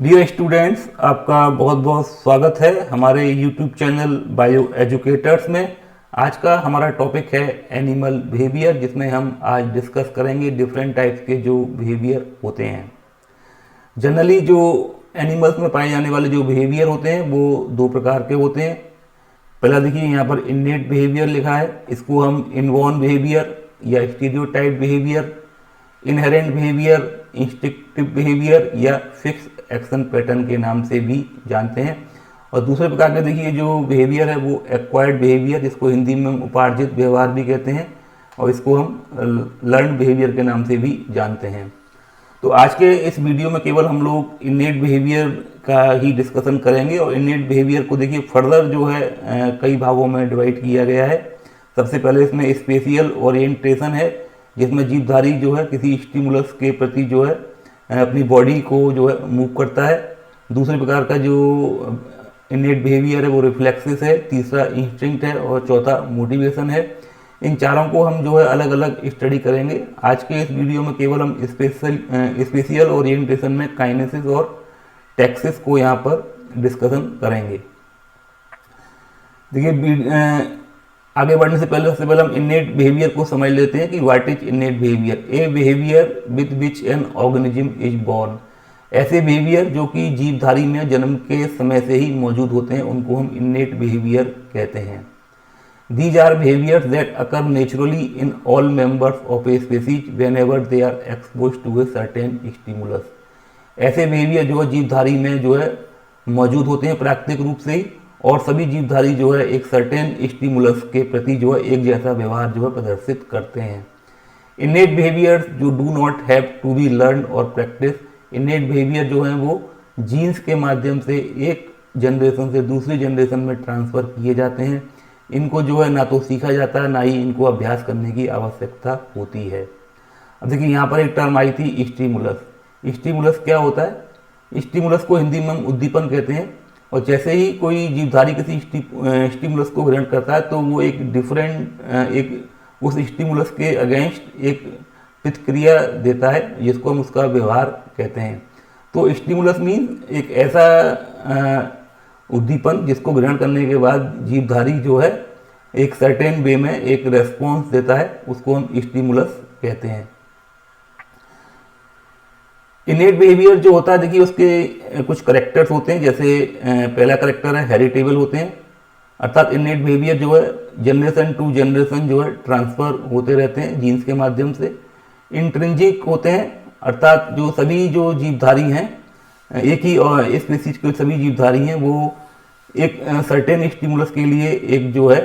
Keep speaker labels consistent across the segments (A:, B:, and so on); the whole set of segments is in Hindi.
A: डियर स्टूडेंट्स, आपका बहुत बहुत स्वागत है हमारे यूट्यूब चैनल बायो एजुकेटर्स में। आज का हमारा टॉपिक है एनिमल बिहेवियर, जिसमें हम आज डिस्कस करेंगे डिफरेंट टाइप्स के जो बिहेवियर होते हैं। जनरली जो एनिमल्स में पाए जाने वाले जो बिहेवियर होते हैं वो दो प्रकार के होते हैं। पहला देखिए, यहाँ पर इन्नेट बिहेवियर लिखा है, इसको हम इनबॉर्न बिहेवियर या stereotype behaviour, inherent behaviour, instinctive behaviour या फिक्स एक्शन पैटर्न के नाम से भी जानते हैं। और दूसरे प्रकार के देखिए जो बिहेवियर है वो एक्वायर्ड बिहेवियर, जिसको हिंदी में हम उपार्जित व्यवहार भी कहते हैं, और इसको हम लर्न बिहेवियर के नाम से भी जानते हैं। तो आज के इस वीडियो में केवल हम लोग इन्नेट बिहेवियर का ही डिस्कशन करेंगे। और इन्नेट बिहेवियर को देखिए फर्दर जो है कई भागों में डिवाइड किया गया है। सबसे पहले इसमें स्पेशियल ओरिएंटेशन है, जिसमें जीवधारी जो है किसी स्टिमुलस के प्रति जो है अपनी बॉडी को जो है मूव करता है। दूसरे प्रकार का जो इन्नेट बिहेवियर है वो रिफ्लेक्सिस है, तीसरा इंस्टिंक्ट है और चौथा मोटिवेशन है। इन चारों को हम जो है अलग अलग स्टडी करेंगे। आज के इस वीडियो में केवल हम स्पेशियल ओरिएंटेशन में काइनेसिस और टैक्सिस को यहाँ पर डिस्कशन करेंगे। देखिए, आगे बढ़ने से पहले सबसे पहले हम इन्नेट बिहेवियर को समझ लेते हैं कि what is innate behaviour. A behaviour with which N organism is born. ऐसे बिहेवियर जो कि जीवधारी में जन्म के समय से ही मौजूद होते हैं उनको हम इन्नेट बिहेवियर कहते हैं। These are behaviors that occur naturally in all members of a species whenever they are exposed to a certain stimulus। ऐसे बिहेवियर जो है जीवधारी में जो है मौजूद होते हैं प्राकृतिक रूप से ही, और सभी जीवधारी जो है एक सर्टेन स्टिमुलस के प्रति जो है एक जैसा व्यवहार जो है प्रदर्शित करते हैं। इन्नेट बिहेवियर्स जो do not have to be learn और प्रैक्टिस। इन्नेट बिहेवियर जो है वो जीन्स के माध्यम से एक जनरेशन से दूसरी जनरेशन में ट्रांसफ़र किए जाते हैं। इनको जो है ना तो सीखा जाता है, ना ही इनको अभ्यास करने की आवश्यकता होती है। अब देखिए यहाँ पर एक टर्म आई थी स्टिमुलस। स्टिमुलस क्या होता है? स्टिमुलस को हिंदी में हम उद्दीपन कहते हैं। और जैसे ही कोई जीवधारी किसी स्टिमुलस को ग्रहण करता है तो वो एक उस स्टिमुलस के अगेंस्ट एक प्रतिक्रिया देता है, जिसको हम उसका व्यवहार कहते हैं। तो स्टिमुलस मीन एक ऐसा उद्दीपन जिसको ग्रहण करने के बाद जीवधारी जो है एक सर्टेन वे में एक रेस्पॉन्स देता है, उसको हम स्टिमुलस कहते हैं। इन्नेट बिहेवियर जो होता है देखिए उसके कुछ करेक्टर्स होते हैं। जैसे पहला करेक्टर है हेरिटेबल होते हैं, अर्थात इन्नेट बिहेवियर जो है जनरेशन टू जनरेशन जो है ट्रांसफ़र होते रहते हैं जीन्स के माध्यम से। इंट्रिंसिक होते हैं, अर्थात जो सभी जो जीवधारी हैं एक ही स्पीसीज के सभी जीवधारी हैं वो एक सर्टेन स्टिमुलस के लिए एक जो है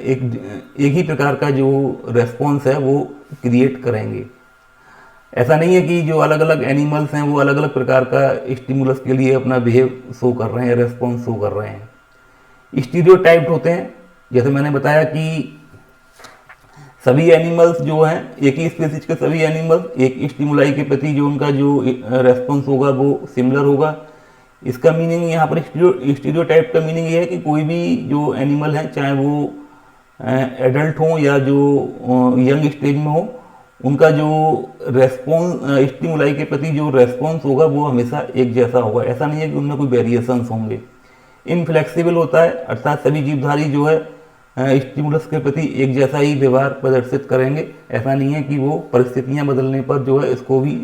A: एक ही प्रकार का जो रेस्पॉन्स है वो क्रिएट करेंगे। ऐसा नहीं है कि जो अलग अलग एनिमल्स हैं वो अलग अलग प्रकार का स्टिमुलस के लिए अपना बिहेव शो कर रहे हैं, रेस्पॉन्स शो कर रहे हैं। स्टीरियोटाइप्ड होते हैं, जैसे मैंने बताया कि सभी एनिमल्स जो हैं एक ही स्पीसीज के सभी एनिमल्स एक स्टिमुलाई के प्रति जो उनका जो रेस्पॉन्स होगा वो सिमिलर होगा। इसका मीनिंग यहाँ पर स्टीरियोटाइप का मीनिंग ये है कि कोई भी जो एनिमल है, चाहे वो एडल्ट हो या जो यंग स्टेज में हो, उनका जो रेस्पॉन्स स्टिमुलाई के प्रति जो रेस्पॉन्स होगा वो हमेशा एक जैसा होगा। ऐसा नहीं है कि उनमें कोई वेरिएशंस होंगे। इनफ्लेक्सिबल होता है, अर्थात सभी जीवधारी जो है स्टिमुलस के प्रति एक जैसा ही व्यवहार प्रदर्शित करेंगे। ऐसा नहीं है कि वो परिस्थितियां बदलने पर जो है इसको भी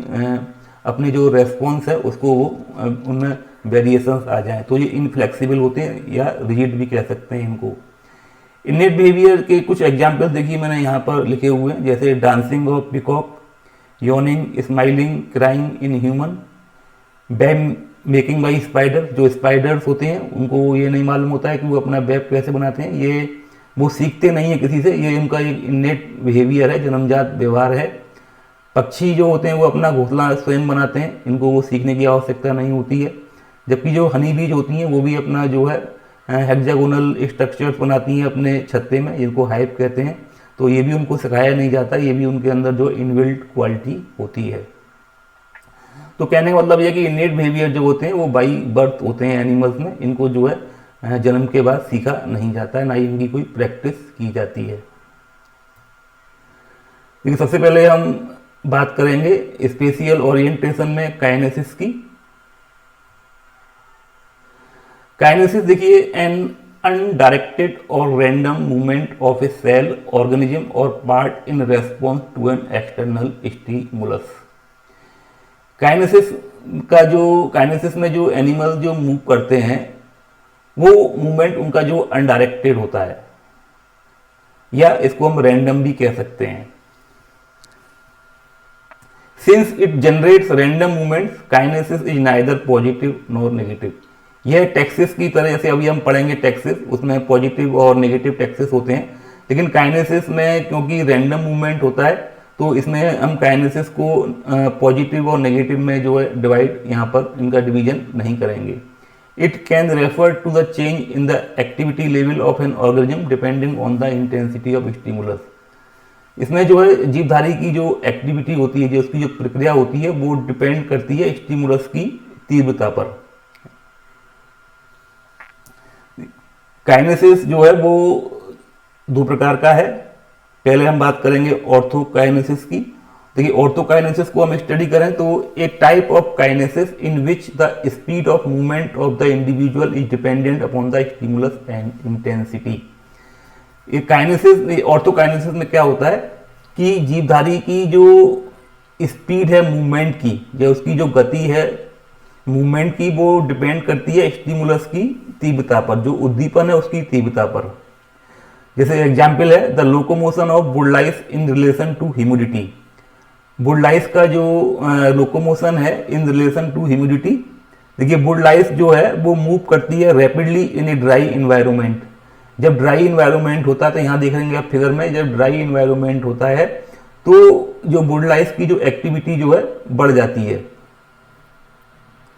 A: अपने जो रेस्पॉन्स है उसको वो उनमें वेरिएशंस आ जाएं, तो ये इनफ्लेक्सिबल होते हैं या रिजिड भी कह सकते हैं इनको। इन्नेट बिहेवियर के कुछ एग्जाम्पल्स देखिए मैंने यहाँ पर लिखे हुए हैं, जैसे dancing of peacock, yawning, smiling, crying in human, web making by spider. जो स्पाइडर्स होते हैं उनको ये नहीं मालूम होता है कि वो अपना वेब कैसे बनाते हैं, ये वो सीखते नहीं है किसी से, ये उनका एक इन्नेट बिहेवियर है, जन्मजात व्यवहार है। पक्षी जो होते हैं वो अपना घोंसला स्वयं बनाते हैं, इनको वो सीखने की आवश्यकता नहीं होती है। जबकि जो हनी बीज होती हैं वो भी अपना जो है हेक्सागोनल स्ट्रक्चर्स बनाती हैं अपने छत्ते में, जिनको हाइव कहते हैं। तो ये भी उनको सिखाया नहीं जाता, ये भी उनके अंदर जो इनबिल्ट क्वालिटी होती है। तो कहने का मतलब यह कि इन्नेट बिहेवियर जो होते हैं वो बाई बर्थ होते हैं एनिमल्स में, इनको जो है जन्म के बाद सीखा नहीं जाता है, ना ही इनकी कोई प्रैक्टिस की जाती है। देखिए सबसे पहले हम बात करेंगे स्पेशियल ओरिएंटेशन में काइनेसिस की। काइनेसिस देखिए एन अनडायरेक्टेड और random movement of a cell organism और part in response to an external stimulus. Kinesis में जो एनिमल जो मूव करते हैं वो मूवमेंट उनका जो अनडायरेक्टेड होता है, या इसको हम रैंडम भी कह सकते हैं। Since it generates random movements, kinesis is neither positive nor negative. यह टैक्सिस की तरह, जैसे अभी हम पढ़ेंगे टैक्सिस, उसमें पॉजिटिव और नेगेटिव टैक्सिस होते हैं, लेकिन काइनेसिस में क्योंकि रैंडम मूवमेंट होता है तो इसमें हम काइनेसिस को पॉजिटिव और नेगेटिव में जो है डिवाइड, यहाँ पर इनका डिवीजन नहीं करेंगे। It can refer to the change in the activity level of an organism depending on the intensity of stimulus. इसमें जो है जीवधारी की जो एक्टिविटी होती है, जो उसकी जो प्रक्रिया होती है, वो डिपेंड करती है स्टिमुलस की तीव्रता पर। काइनेसिस जो है वो दो प्रकार का है। पहले हम बात करेंगे ऑर्थोकाइनेसिस की। देखिए ऑर्थोकाइनेसिस को हम स्टडी करें तो a type of kinesis in which the speed of movement of the individual is dependent upon the stimulus and intensity. ये काइनेसिस, ऑर्थोकाइनेसिस में क्या होता है कि जीवधारी की जो स्पीड है मूवमेंट की, या उसकी जो गति है मूवमेंट की, वो डिपेंड करती है स्टिमुलस की तीव्रता पर, जो उद्दीपन है उसकी तीव्रता पर। जैसे एग्जाम्पल है the locomotion of woodlice in relation to humidity. Woodlice का जो लोकोमोशन है इन रिलेशन टू ह्यूमिडिटी, देखिए बुडलाइस जो है वो मूव करती है rapidly in a dry environment. जब ड्राई इन्वायरमेंट होता है, तो यहाँ देख लेंगे आप फिगर में, जब ड्राई इन्वायरमेंट होता है तो जो बुडलाइस की जो एक्टिविटी जो है बढ़ जाती है,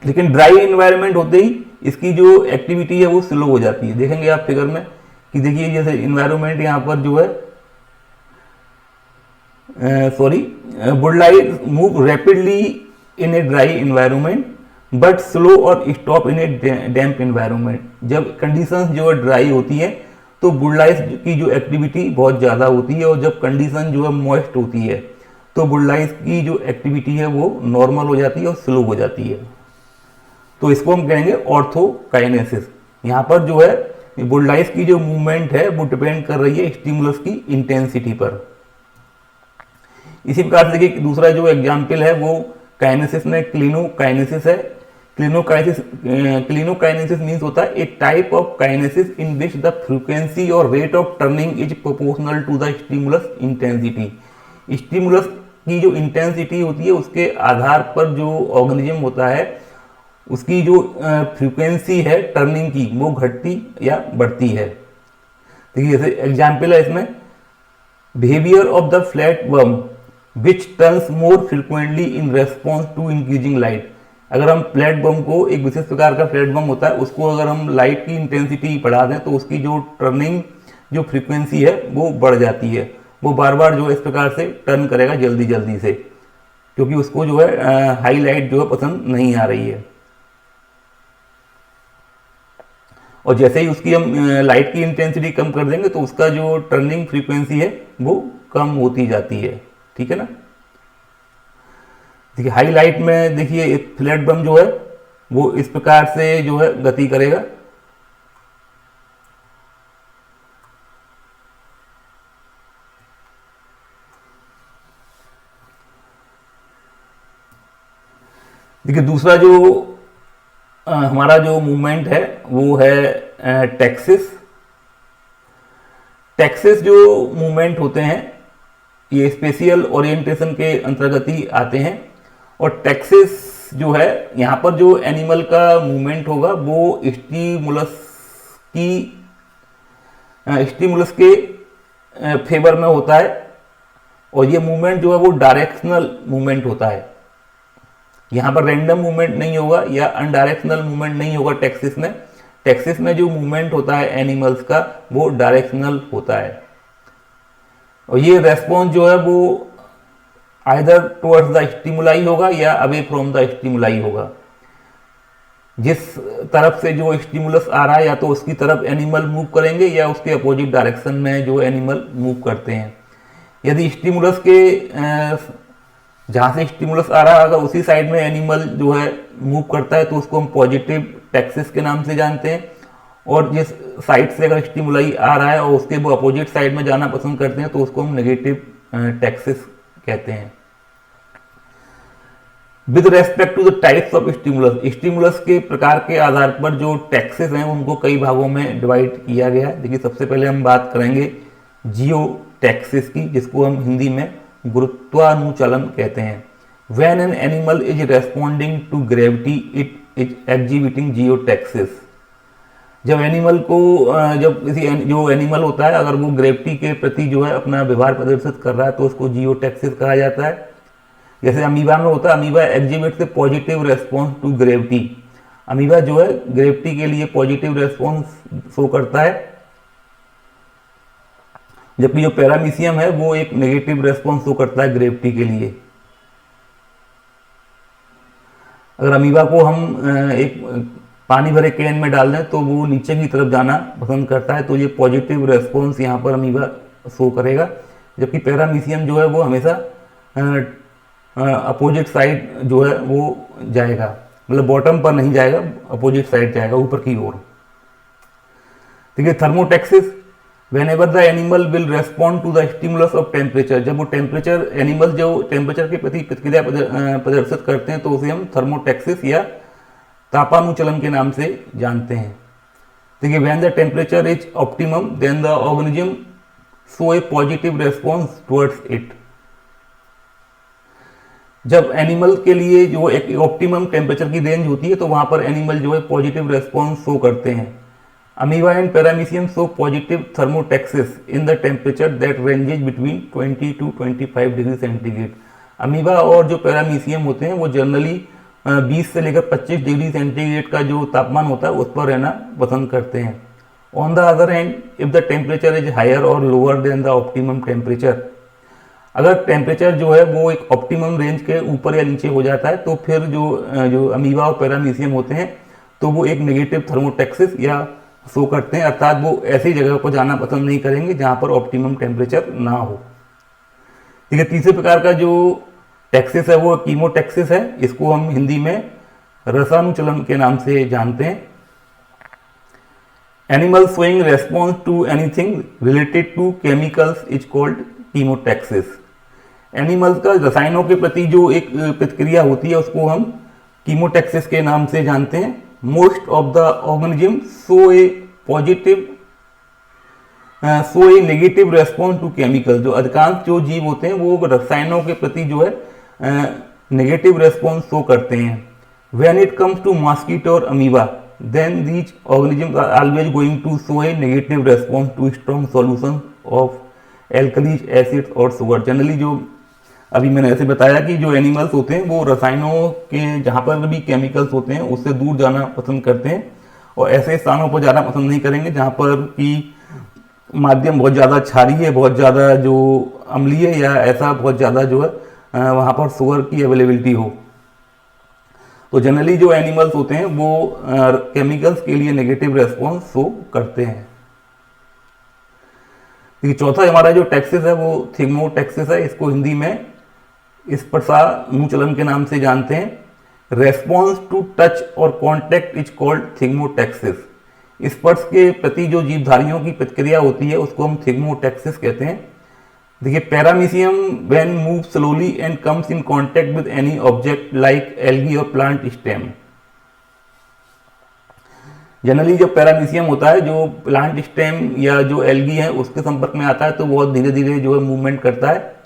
A: लेकिन ड्राई इन्वायरमेंट होते ही इसकी जो एक्टिविटी है वो स्लो हो जाती है। देखेंगे आप फिगर में कि देखिए जैसे इन्वायरमेंट यहाँ पर जो है woodlice move rapidly in a dry environment but slow और stop in a damp environment. जब कंडीशंस जो है ड्राई होती है तो बुडलाइस की जो एक्टिविटी बहुत ज़्यादा होती है, और जब कंडीशन जो है मॉइस्ट होती है तो बुडलाइस की जो एक्टिविटी है वो नॉर्मल हो जाती है और स्लो हो जाती है। तो इसको हम कहेंगे ऑर्थोकाइनेसिस। यहाँ पर जो है बुडलाइस की जो मूवमेंट है वो डिपेंड कर रही है स्टिमुलस की इंटेंसिटी पर। इसी प्रकार से देखिए दूसरा जो एग्जाम्पल है वो काइनेसिस में क्लिनोकाइनेसिस है। क्लिनोकाइनेसिस मीन्स होता है a type of kinesis in which the frequency और rate of turning is proportional to the stimulus intensity. Stimulus की जो इंटेंसिटी होती है उसके आधार पर जो ऑर्गेनिज्म होता है उसकी जो फ्रीक्वेंसी है टर्निंग की वो घटती या बढ़ती है। देखिए जैसे एग्जाम्पल है इसमें behaviour of the flat worm which turns more frequently in response to increasing light. अगर हम फ्लैट बम को, एक विशेष प्रकार का फ्लैट बम होता है, उसको अगर हम लाइट की इंटेंसिटी बढ़ा दें तो उसकी जो टर्निंग जो फ्रीक्वेंसी है वो बढ़ जाती है। वो बार बार जो इस प्रकार से टर्न करेगा जल्दी जल्दी से, क्योंकि उसको जो है हाई लाइट जो है पसंद नहीं आ रही है। और जैसे ही उसकी हम लाइट की इंटेंसिटी कम कर देंगे तो उसका जो टर्निंग फ्रीक्वेंसी है वो कम होती जाती है। ठीक है ना। देखिए हाई लाइट में देखिए एक फ्लैट बम जो है वो इस प्रकार से जो है गति करेगा। देखिए दूसरा जो हमारा जो मूवमेंट है वो है टैक्सिस। टैक्सिस जो मूवमेंट होते हैं ये स्पेशियल ओरिएंटेशन के अंतर्गत ही आते हैं। और टैक्सिस जो है यहाँ पर जो एनिमल का मूवमेंट होगा वो स्टिमुलस के फेवर में होता है, और ये मूवमेंट जो है वो डायरेक्शनल मूवमेंट होता है। यहाँ पर रैंडम मूवमेंट नहीं होगा या अनडायरेक्शनल मूवमेंट नहीं होगा टैक्सिस में। टैक्सिस में जो मूवमेंट होता है एनिमल्स का वो डायरेक्शनल होता है, और ये रेस्पॉन्स जो है वो आइदर टुवर्ड्स द स्टिमुलाई होगा या अवे फ्रॉम द स्टिमुलाई होगा। जिस तरफ से जो स्टिमुलस आ रहा है या तो उसकी तरफ एनिमल मूव करेंगे या उसके अपोजिट डायरेक्शन में जो एनिमल मूव करते हैं। यदि स्टिमुलस के जहाँ से स्टिमुलस आ रहा है अगर उसी साइड में एनिमल जो है मूव करता है तो उसको हम पॉजिटिव टैक्सिस के नाम से जानते हैं, और जिस साइड से अगर स्टिमुलाई आ रहा है और उसके वो अपोजिट साइड में जाना पसंद करते हैं तो उसको हम नेगेटिव टैक्सिस कहते हैं। With respect to the types of stimulus, stimulus के प्रकार के आधार पर जो टैक्सेस हैं उनको कई भागों में डिवाइड किया गया है। देखिए सबसे पहले हम बात करेंगे जियो टैक्सिस की, जिसको हम हिंदी में गुरुत्वानुचलन कहते हैं। When an animal is responding to gravity it is exhibiting geotaxis. जब एनिमल को जब किसी जो एनिमल होता है अगर वो ग्रेविटी के प्रति जो है अपना व्यवहार प्रदर्शित कर रहा है तो उसको जियो टैक्सिस कहा जाता है। जैसे अमीबा में होता है, amoeba exhibits a positive response to gravity. Amoeba जो है ग्रेविटी के लिए पॉजिटिव रेस्पॉन्स शो करता है, जबकि जो पैरामीशियम है वो एक नेगेटिव रेस्पॉन्स शो करता है ग्रेविटी के लिए। अगर अमीबा को हम एक पानी भरे कैन में डाल दें तो वो नीचे की तरफ जाना पसंद करता है, तो ये पॉजिटिव रेस्पॉन्स यहाँ पर अमीबा शो करेगा, जबकि पैरामीशियम जो है वो हमेशा अपोजिट साइड जो है वो जाएगा, मतलब बॉटम पर नहीं जाएगा, अपोजिट साइड जाएगा, ऊपर की ओर। ठीक है। थर्मोटैक्सिस, whenever the animal will respond to the stimulus of temperature, जब वो टेम्परेचर एनिमल जो टेम्परेचर के प्रति प्रतिक्रिया प्रदर्शित करते हैं तो उसे हम थर्मोटैक्सिस या तापानुचलन के नाम से जानते हैं। देखिए when the temperature is optimum then the organism show a positive response towards it। जब एनिमल के लिए जो एक ऑप्टिमम टेम्परेचर की रेंज होती है तो वहां पर एनिमल जो है पॉजिटिव रेस्पॉन्स शो करते हैं। Amoeba and paramecium show positive thermotaxis in the temperature that ranges between 20 to 25 degree centigrade. Amoeba और जो पैरामीशियम होते हैं वो जनरली 20 से लेकर 25 डिग्री सेंटीग्रेड का जो तापमान होता है उस पर रहना पसंद करते हैं। On the other hand if the temperature is higher और lower than the optimum temperature, अगर टेम्परेचर जो है वो एक ऑप्टिमम रेंज के ऊपर या नीचे हो जाता है तो फिर जो अमीबा और पैरामीशियम होते हैं तो वो एक नेगेटिव थर्मोटैक्सिस या शो करते हैं, अर्थात वो ऐसी जगह पर जाना पसंद नहीं करेंगे जहां पर ऑप्टिमम टेम्परेचर ना हो। ठीक है। तीसरे प्रकार का जो टैक्सिस है वो कीमोटैक्सिस है, इसको हम हिंदी में रसानुचलन के नाम से जानते हैं। Animal showing response to anything related to chemicals is called chemotaxis. Animals का रसायनों के प्रति जो एक प्रतिक्रिया होती है उसको हम कीमोटैक्सिस के नाम से जानते हैं। Most of the organism show a negative response to chemical। जो अधिकांश जो जीव होते हैं वो रसायनों के प्रति जो है नेगेटिव रेस्पॉन्स शो करते हैं। When it comes to mosquito और amoeba, then these organisms are always going to show a negative response to strong solution of alkalis, acids और sugar। जनरली जो अभी मैंने ऐसे बताया कि जो एनिमल्स होते हैं वो रसायनों के जहाँ पर भी केमिकल्स होते हैं उससे दूर जाना पसंद करते हैं और ऐसे स्थानों पर जाना पसंद नहीं करेंगे जहाँ पर कि माध्यम बहुत ज़्यादा क्षारीय है, बहुत ज़्यादा जो अम्लीय है या ऐसा बहुत ज़्यादा जो है वहाँ पर शुगर की अवेलेबिलिटी हो। तो जनरली जो एनिमल्स होते हैं वो केमिकल्स के लिए नेगेटिव रेस्पॉन्स शो करते हैं। चौथा हमारा जो टैक्सिस है वो थिग्मोटैक्सिस है, इसको हिंदी में स्पर्शानुचलन के नाम से जानते हैं। रेस्पॉन्स टू टच और कॉन्टैक्ट इज कॉल्ड थिग्मोटैक्सिस। स्पर्श के प्रति जो जीवधारियों की प्रतिक्रिया होती है उसको हम थिग्मोटैक्सिस कहते हैं। देखिए paramecium when move slowly and comes in contact with any object like algae और प्लांट स्टेम। जनरली जो पैरामीशियम होता है जो प्लांट स्टेम या जो एल्गी है उसके संपर्क में आता है तो बहुत धीरे धीरे जो है मूवमेंट करता है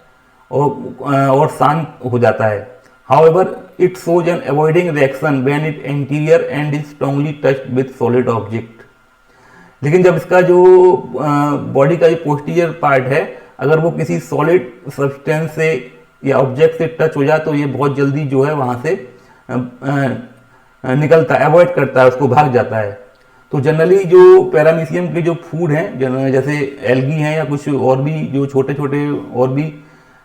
A: और शांत हो जाता है। However it shows N avoiding reaction when it interior and is strongly touched with solid object. लेकिन जब इसका जो बॉडी का जो पोस्टीरियर पार्ट है अगर वो किसी सॉलिड सब्सटेंस से या ऑब्जेक्ट से टच हो जाए तो ये बहुत जल्दी जो है वहां से निकलता है, अवॉइड करता है, उसको भाग जाता है। तो जनरली जो पैरामीशियम के जो फूड हैं जैसे एल्गी हैं या कुछ और भी जो छोटे छोटे और भी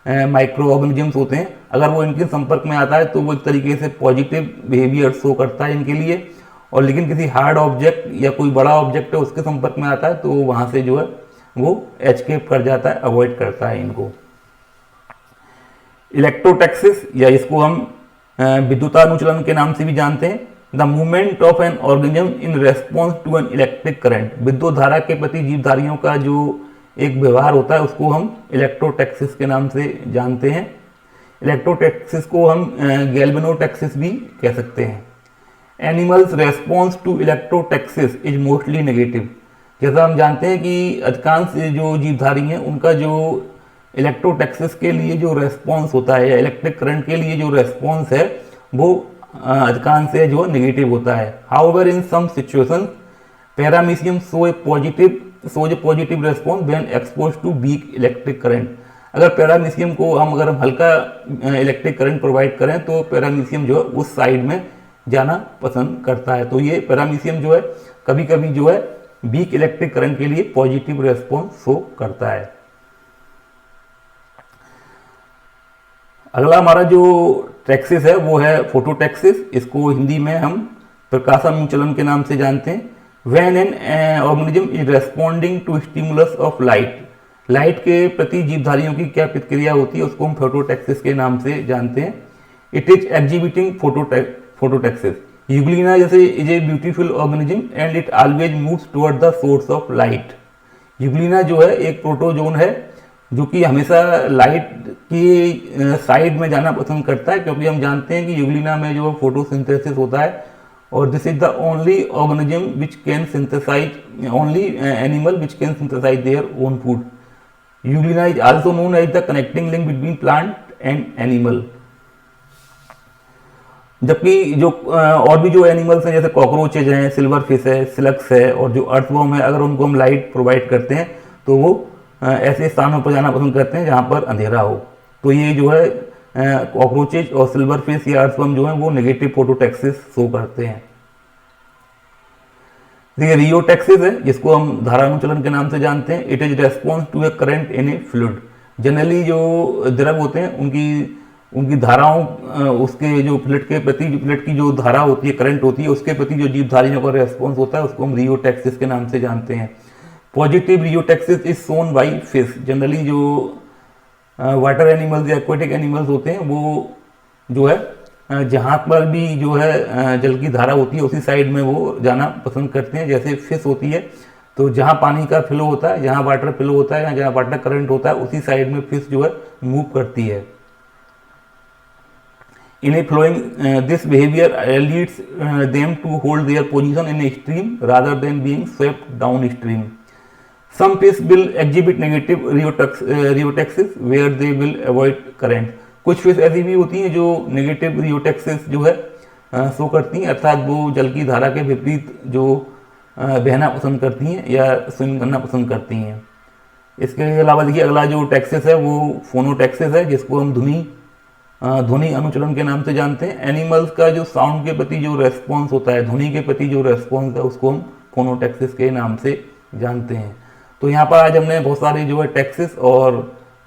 A: माइक्रो ऑर्गेनिजम्स होते हैं अगर वो इनके संपर्क में आता है तो वो एक तरीके से पॉजिटिव बिहेवियर शो करता है इनके लिए। और लेकिन किसी हार्ड ऑब्जेक्ट या कोई बड़ा ऑब्जेक्ट है उसके संपर्क में आता है तो वहां से जो है वो एस्केप कर जाता है, अवॉइड करता है इनको। इलेक्ट्रोटैक्सिस या इसको हम विद्युतानुचलन के नाम से भी जानते हैं। The movement of an organism in response to an electric current, विद्युत धारा के प्रति जीवधारियों का जो एक व्यवहार होता है उसको हम इलेक्ट्रोटैक्सिस के नाम से जानते हैं। इलेक्ट्रोटैक्सिस को हम गैल्वेनोटैक्सिस भी कह सकते हैं। Animals response to electrotaxis is mostly negative, जैसा हम जानते हैं कि अधिकांश जो जीवधारी हैं उनका जो इलेक्ट्रोटैक्सिस के लिए जो रेस्पॉन्स होता है या इलेक्ट्रिक करंट के लिए जो रेस्पॉन्स है वो अधिकांश से जो नेगेटिव होता है। However in some situation paramecium shows positive response when expose to weak electric current. अगर पैरामीशियम को अगर हम हल्का इलेक्ट्रिक करंट प्रोवाइड करें तो पैरामीशियम जो है उस साइड में जाना पसंद करता है। तो ये पैरामीशियम जो है कभी कभी जो है वीक इलेक्ट्रिक करंट के लिए पॉजिटिव रेस्पॉन्स शो करता है। अगला हमारा जो टैक्सिस है वो है फोटोटैक्सिस। इसको हिंदी में हम प्रकाशानुचलन के नाम से जानते हैं। When an organism is responding to stimulus of light, light के प्रति जीवधारियों की क्या प्रतिक्रिया होती है उसको हम फोटोटैक्सिस के नाम से जानते हैं। It is exhibiting phototaxis. Euglena जैसे is a beautiful organism and it always moves toward the source of light. Euglena जो है एक प्रोटोजोन है जो कि हमेशा लाइट की साइड में जाना पसंद करता है, क्योंकि हम जानते हैं कि यूग्लिना में जो फोटोसिंथेसिस होता है और this is the only organism which can synthesise only animal which can synthesise their own food. Euglena is also known as the connecting link between plant and animal. जबकि जो और भी जो एनिमल्स हैं जैसे कॉकरोचेज हैं, सिल्वर फिश है, स्लग्स है और जो अर्थवॉर्म है, अगर उनको हम लाइट प्रोवाइड करते हैं तो वो ऐसे स्थानों पर जाना पसंद करते हैं जहाँ पर अंधेरा हो। तो ये जो है कॉकरोचेज और सिल्वर फिश या अर्थवॉर्म जो है वो नेगेटिव फोटोटैक्सिस शो करते हैं। देखिए रियोटैक्सिस है जिसको हम धारानुचलन के नाम से जानते हैं। It is response to a current in a fluid. Generally जो द्रव होते हैं उनकी धाराओं उसके जो फ्लूइड के प्रति फ्लूइड की जो धारा होती है, करंट होती है, उसके प्रति जो जीवधारियों का रेस्पॉन्स होता है उसको हम रियोटैक्सिस के नाम से जानते हैं। Positive rheotaxis is shown by fish. Generally जो वाटर एनिमल्स या एक्वेटिक एनिमल्स होते हैं वो जो है जहाँ पर भी जो है जल की धारा होती है उसी साइड में वो जाना पसंद करते हैं। जैसे फिश होती है तो जहाँ पानी का फ्लो होता है, जहाँ वाटर फ्लो होता है या जहाँ वाटर करंट होता है उसी साइड में फिश जो है मूव करती है। In a flowing, this behavior leads them to hold their position in a stream rather than being swept downstream. Some fish will exhibit negative rheotaxis where they will avoid current. कुछ फिश ऐसी भी होती हैं जो नेगेटिव रियोटैक्सिस जो है शो करती हैं, अर्थात वो जल की धारा के विपरीत जो बहना पसंद करती हैं या स्विम करना पसंद करती हैं। इसके अलावा देखिए अगला जो टैक्सिस है वो फोनोटैक्सिस है जिसको हम ध्वनि अनुचलन के नाम से जानते हैं। एनिमल्स का जो साउंड के प्रति जो रेस्पॉन्स होता है, ध्वनि के प्रति जो रेस्पॉन्स है उसको हम फोनोटैक्सिस के नाम से जानते हैं। तो यहाँ पर आज हमने बहुत सारे जो है टैक्सिस और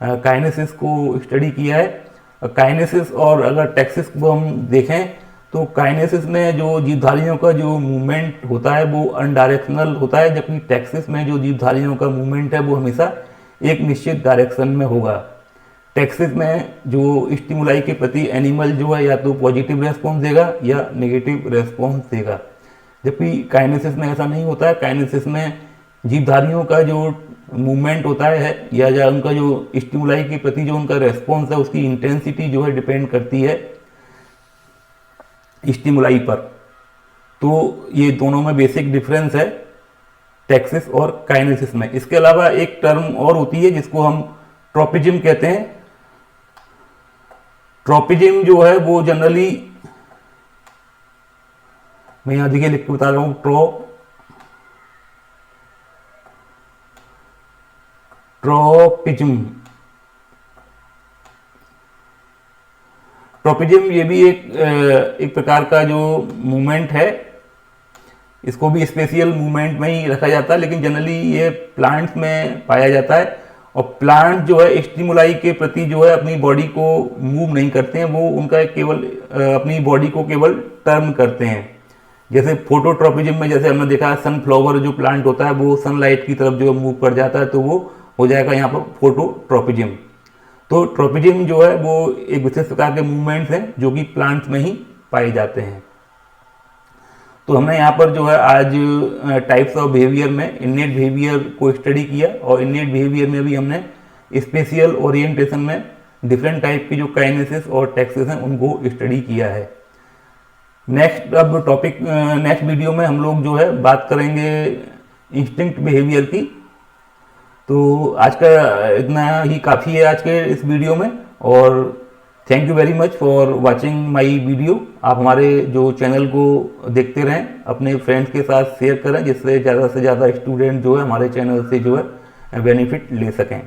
A: काइनेसिस को स्टडी किया है। काइनेसिस और अगर टैक्सिस को हम देखें तो काइनेसिस में जो जीवधारियों का जो मूवमेंट होता है वो अनडायरेक्शनल होता है, जबकि टैक्सिस में जो जीवधारियों का मूवमेंट है वो हमेशा एक निश्चित डायरेक्शन में होगा। टैक्सिस में जो स्टिमुलाई के प्रति एनिमल जो है या तो पॉजिटिव रेस्पॉन्स देगा या नेगेटिव रेस्पॉन्स देगा, जबकि काइनेसिस में ऐसा नहीं होता है। काइनेसिस में जीवधारियों का जो मूवमेंट होता है या उनका जो स्टिमुलाई के प्रति जो उनका रेस्पॉन्स है उसकी इंटेंसिटी जो है डिपेंड करती है स्टिमुलाई पर। तो ये दोनों में बेसिक डिफरेंस है टैक्सिस और काइनेसिस में। इसके अलावा एक टर्म और होती है जिसको हम ट्रोपिज्म कहते हैं। ट्रोपिज्म जो है वो जनरली, मैं यहां देखिए लिख के बता रहा हूं, ट्रोपिज्म ये भी एक प्रकार का जो मूवमेंट है, इसको भी स्पेशियल मूवमेंट में ही रखा जाता है, लेकिन जनरली ये प्लांट्स में पाया जाता है। और प्लांट जो है स्टिमुलाई के प्रति जो है अपनी बॉडी को मूव नहीं करते हैं, वो उनका केवल अपनी बॉडी को केवल टर्न करते हैं। जैसे फोटोट्रोपिज्म में जैसे हमने देखा सनफ्लावर जो प्लांट होता है वो सनलाइट की तरफ जो मूव कर जाता है, तो वो हो जाएगा यहाँ पर फोटोट्रोपिज्म। तो ट्रोपिज्म जो है वो एक विशेष प्रकार के मूवमेंट्स हैं जो कि प्लांट्स में ही पाए जाते हैं। तो हमने यहाँ पर जो है आज टाइप्स ऑफ बिहेवियर में इनेट बिहेवियर को स्टडी किया, और इनेट बिहेवियर में भी हमने स्पेशियल ओरिएंटेशन में डिफरेंट टाइप की जो काइनेसिस और टैक्सेस हैं उनको स्टडी किया है। नेक्स्ट वीडियो में हम लोग जो है बात करेंगे इंस्टिंक्ट बिहेवियर की। तो आज का इतना ही काफ़ी है आज के इस वीडियो में, और thank you very much for watching my video. आप हमारे जो चैनल को देखते रहें, अपने फ्रेंड्स के साथ शेयर करें, जिससे ज़्यादा से ज़्यादा स्टूडेंट जो है हमारे चैनल से जो है बेनिफिट ले सकें।